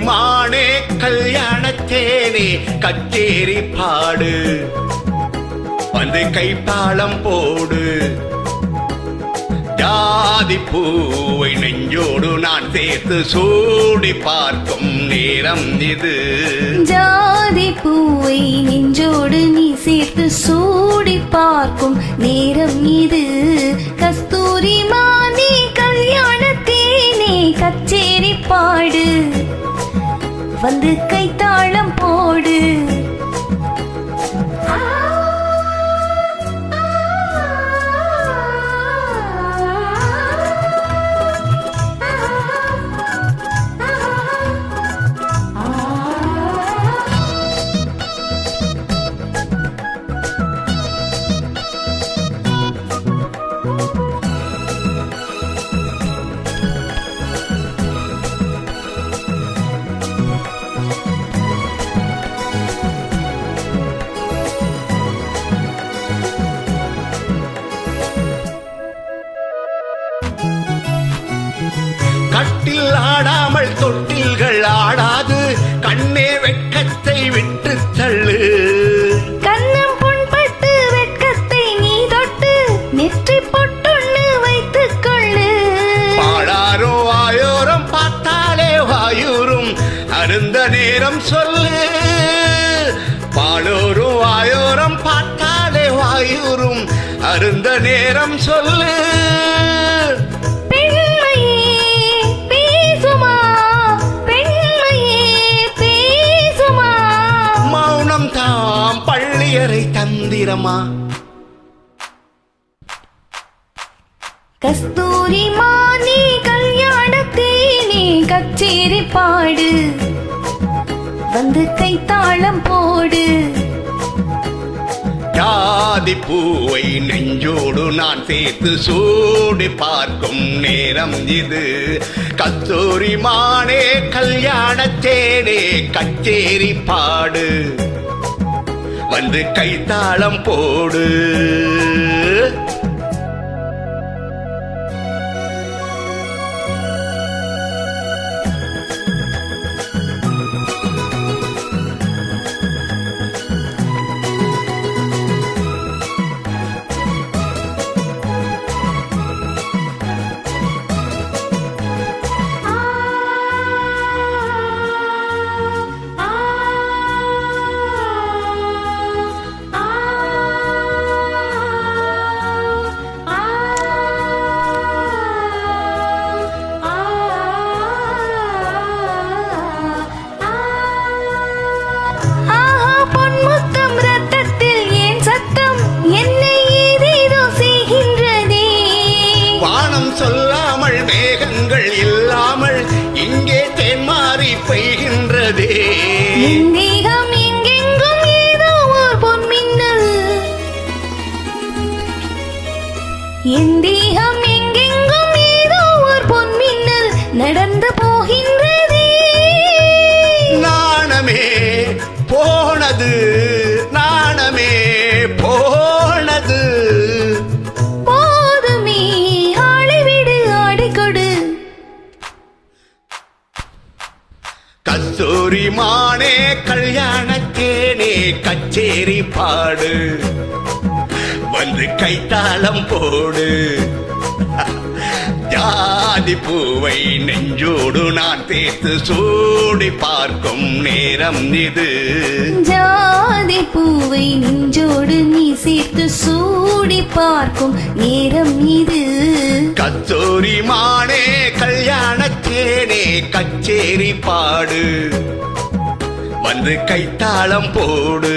மானே கல்யாணத்தேனே கச்சேரி பாடு வந்து கைத்தாளம் போடு. ஜாதி பூவை நெஞ்சோடு நான் சேர்த்து சூடி பார்க்கும் நேரம் இது. ஜாதி பூவை நெஞ்சோடு நீ சேர்த்து சூடி பார்க்கும் நேரம் இது. கஸ்தூரி மானே கல்யாணத்தேனே கச்சேரி பாடு வந்து கைத்தாளம் போடு. கட்டில் ஆடாமல் தொட்டில்கள் ஆடாது கண்ணே வெட்கத்தை விட்டு தள்ளு. கண்ணம் புண்பட்டு வெட்கத்தை நீ தொட்டு நெற்றி பொட்டொன்னு வைத்துக் கொள்ளு. பாடாரோ வாயோரம் பார்த்தாலே வாயூரும் அருந்த நேரம் சொல்லு. பாடோரோ வாயோரம் பார்த்தாலே வாயூரும் அருந்த நேரம் சொல்லு. பள்ளியறை தந்திரமா கஸ்தூரி மானே கல்யாணத்தேனே கச்சேரி பாடு வந்து கைத்தாளம் போடு. ஜாதி பூவை நெஞ்சோடு நான் சேர்த்து சூடி பார்க்கும் நேரம் இது. கஸ்தூரி மானே கல்யாணத்தேனே கச்சேரி பாடு வந்து கைத்தாளம் போடு. சொல்லாமல் மேகங்கள் இல்லாமல் இங்கே தேன்மாறி பெய்கின்றதே. தேகம் எங்கெங்கும் ஏதோ ஒரு பொன்மின்னல். என் தேகம் எங்கெங்கும் ஏதோ ஒரு பொன்மின்னல் நடந்து போகின்றதே. நாணமே போனது நாணமே போனது. கஸ்தூரி மானே கல்யாணத்தேனே கச்சேரி பாடு வந்து கைத்தாளம் போடு. ஜாதி பூவை நெஞ்சோடு நான் சேர்த்து சூடி பார்க்கும் நேரம் இது. ஜாதி பூவை நெஞ்சோடு நீ சேர்த்து சூடி பார்க்கும் நேரம் இது. கஸ்தூரி மானே கல்யாணத்தேனே கச்சேரி பாடு வந்து கைத்தாளம் போடு.